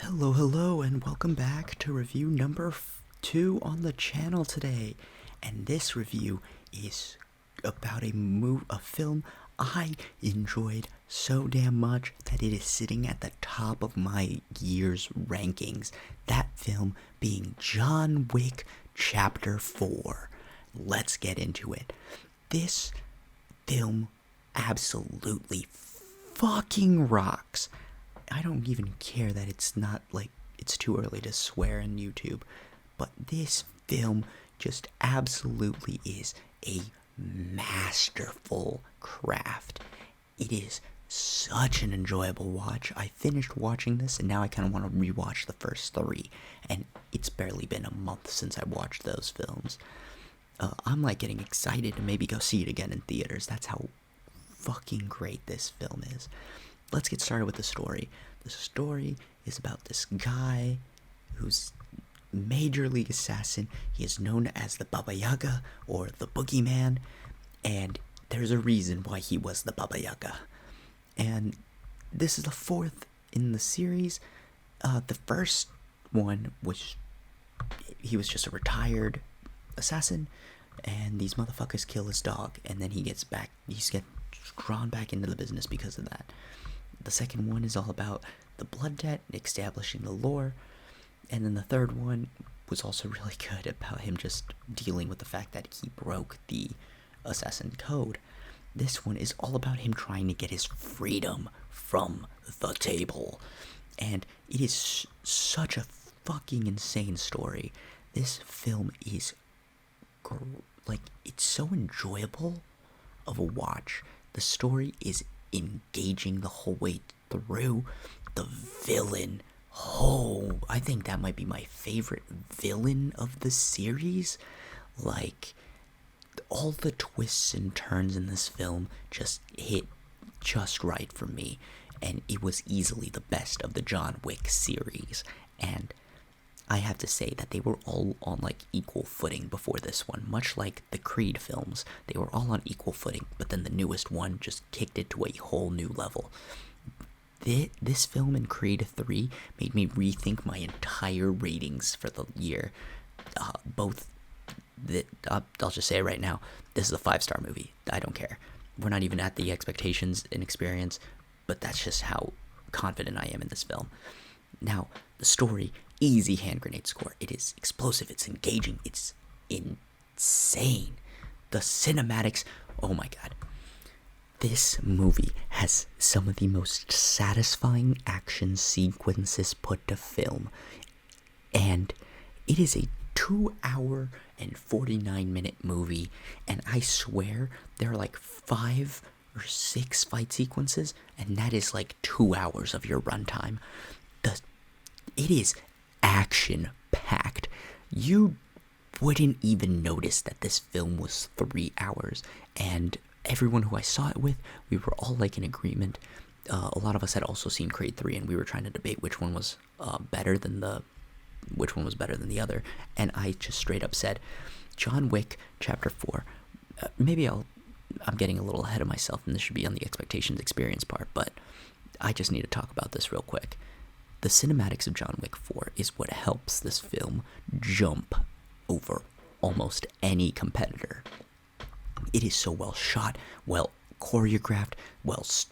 Hello, and welcome back to review number 2 on the channel today. And this review is about a film I enjoyed so damn much that it is sitting at the top of my year's rankings. That film being John Wick Chapter 4. Let's get into it. This film absolutely fucking rocks. I don't even care that it's not like it's too early to swear on YouTube, but this film just absolutely is a masterful craft. It is such an enjoyable watch. I finished watching this and now I kind of want to rewatch the first 3, and it's barely been a month since I watched those films. I'm like getting excited to maybe go see it again in theaters. That's how fucking great this film is. Let's get started with the story. The story is about this guy who's major league assassin. He is known as the Baba Yaga or the Boogeyman, and there's a reason why he was the Baba Yaga. And this is the 4th in the series. The first one was he was just a retired assassin, and these motherfuckers kill his dog, and then he's drawn back into the business because of that. The second one is all about the blood debt, establishing the lore, and then the third one was also really good about him just dealing with the fact that he broke the assassin code. This one is all about him trying to get his freedom from the table, and it is such a fucking insane story. This film is it's so enjoyable of a watch. The story is engaging the whole way through. The villain, I think that might be my favorite villain of the series. Like, all the twists and turns in this film just hit just right for me, and it was easily the best of the John Wick series. And I have to say that they were all on like equal footing before this one, much like the Creed films. They were all on equal footing, but then the newest one just kicked it to a whole new level. This film and Creed 3 made me rethink my entire ratings for the year. I'll just say it right now, this is a 5-star movie. I don't care. We're not even at the expectations and experience, but that's just how confident I am in this film. Now, the story, easy hand grenade score. It is explosive, it's engaging, it's insane. The cinematics, oh my god. This movie has some of the most satisfying action sequences put to film, and it is a 2-hour and 49-minute movie, and I swear there are like 5 or 6 fight sequences, and that is like 2 hours of your runtime. It is action-packed. You wouldn't even notice that this film was 3 hours, and everyone who I saw it with, we were all like in agreement. A lot of us had also seen Creed 3, and we were trying to debate which one was better than the other, and I just straight up said, John Wick Chapter 4. I'm getting a little ahead of myself, and this should be on the expectations experience part, but I just need to talk about this real quick. The cinematics of John Wick 4 is what helps this film jump over almost any competitor. It is so well shot, well choreographed,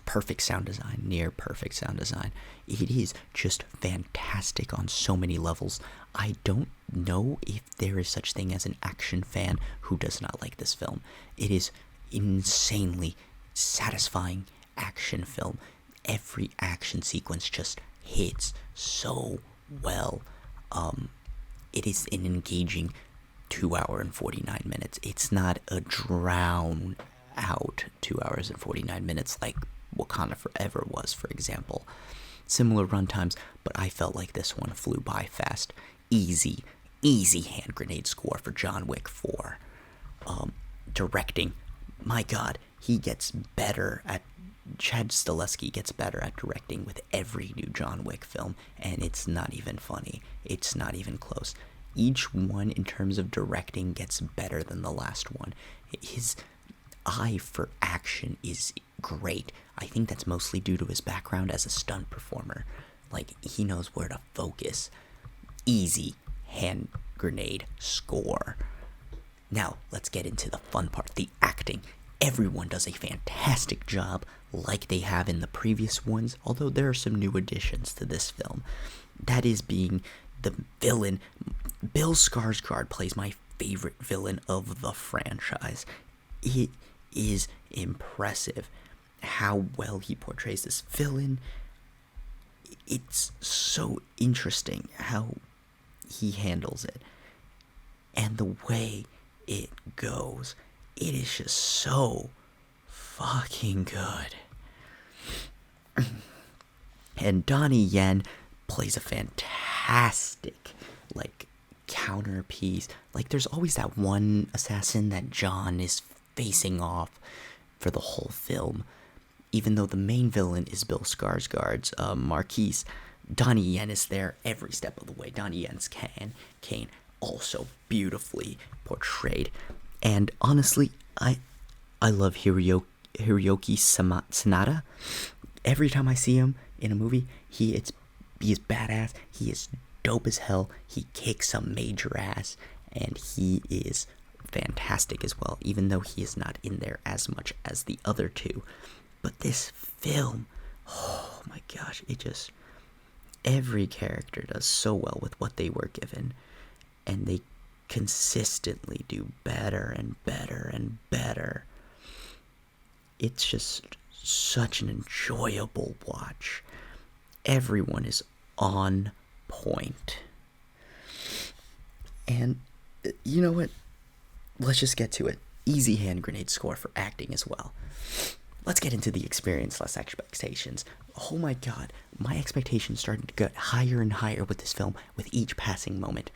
perfect sound design, near perfect sound design. It is just fantastic on so many levels. I don't know if there is such thing as an action fan who does not like this film. It is insanely satisfying action film. Every action sequence just hits so well. It is an engaging 2-hour and 49 minutes. It's not a drown out 2 hours and 49 minutes like Wakanda Forever was, for example. Similar runtimes, but I felt like this one flew by fast. Easy hand grenade score for John Wick 4. Directing, my god, he gets better at Chad Stahelski gets better at directing with every new John Wick film, and it's not even funny. It's not even close. Each one, in terms of directing, gets better than the last one. His eye for action is great. I think that's mostly due to his background as a stunt performer. Like, he knows where to focus. Easy hand grenade score. Now, let's get into the fun part, the acting. Everyone does a fantastic job, like they have in the previous ones, although there are some new additions to this film. That is being the villain. Bill Skarsgård plays my favorite villain of the franchise. It is impressive how well he portrays this villain. It's so interesting how he handles it. And the way it goes, it is just so fucking good. And Donnie Yen plays a fantastic, like, counterpiece. Like, there's always that one assassin that John is facing off for the whole film. Even though the main villain is Bill Skarsgård's Marquise, Donnie Yen is there every step of the way. Donnie Yen's Kane, also beautifully portrayed. And honestly, I love Hiroyuki Sanada. Every time I see him in a movie, he is badass. He is dope as hell. He kicks some major ass, and he is fantastic as well, even though he is not in there as much as the other two. But this film, oh my gosh, every character does so well with what they were given, and they consistently do better and better and better. It's just such an enjoyable watch. Everyone is on point. And you know what? Let's just get to it. Easy hand grenade score for acting as well. Let's get into the experience less expectations. Oh my god, my expectations started to get higher and higher with this film with each passing moment.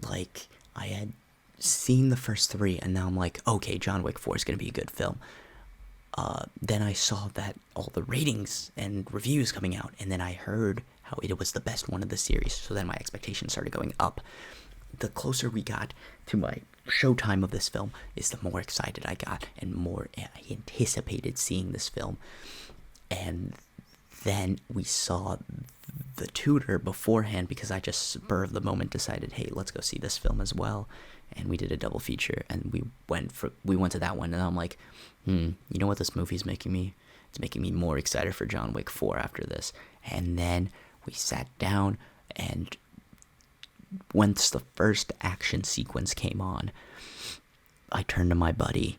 Like, I had seen the first three, and now I'm like, okay, John Wick 4 is going to be a good film. Then I saw that all the ratings and reviews coming out, and then I heard how it was the best one of the series, so then my expectations started going up. The closer we got to my showtime of this film is the more excited I got and more I anticipated seeing this film. And then we saw The Tutor beforehand because I just spur of the moment decided, hey, let's go see this film as well. And we did a double feature, and we went to that one, and I'm like, you know what this movie's making me? It's making me more excited for John Wick 4 after this. And then we sat down, and once the first action sequence came on, I turned to my buddy,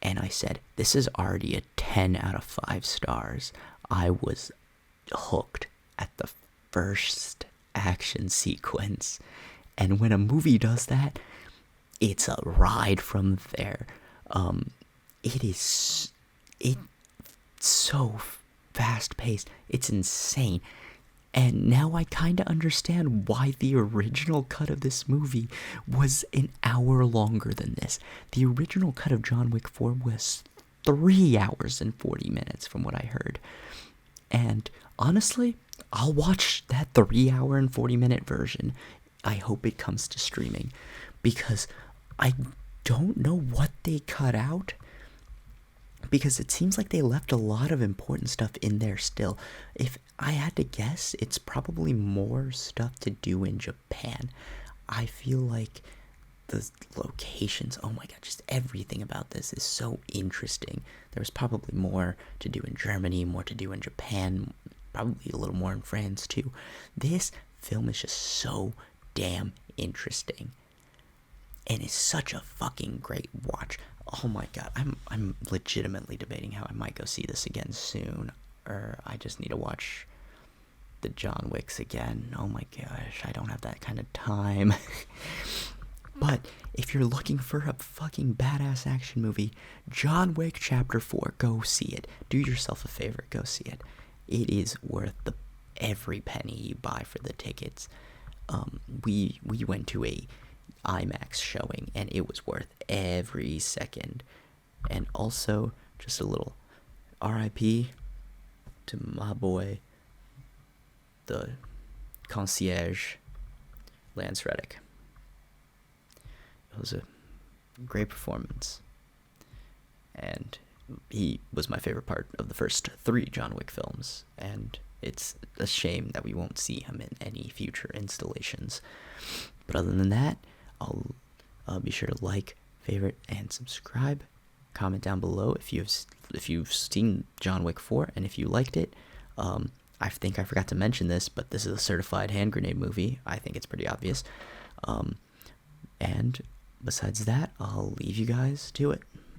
and I said, this is already a 10 out of 5 stars. I was hooked at the first action sequence. And when a movie does that, it's a ride from there. It's so fast-paced. It's insane. And now I kind of understand why the original cut of this movie was an hour longer than this. The original cut of John Wick 4 was 3 hours and 40 minutes from what I heard. And honestly, I'll watch that 3 hour and 40 minute version. I hope it comes to streaming, because I don't know what they cut out, because it seems like they left a lot of important stuff in there still. If I had to guess, it's probably more stuff to do in Japan. I feel like the locations, oh my god, just everything about this is so interesting. There was probably more to do in Germany, more to do in Japan, probably a little more in France too. This film is just so damn interesting, and it's such a fucking great watch. Oh my god, I'm legitimately debating how I might go see this again soon, or I just need to watch the John Wicks again. Oh my gosh, I don't have that kind of time. But if you're looking for a fucking badass action movie, John Wick Chapter 4, go see it. Do yourself a favor, go see it. It is worth every penny you buy for the tickets. We went to a IMAX showing, and it was worth every second. And also, just a little RIP to my boy, the concierge, Lance Reddick. It was a great performance, and he was my favorite part of the first 3 John Wick films, and it's a shame that we won't see him in any future installations. But other than that, I'll be sure to like, favorite, and subscribe. Comment down below if you've seen John Wick 4 and if you liked it. I think I forgot to mention this, but this is a certified hand grenade movie. I think it's pretty obvious. And besides that, I'll leave you guys to it.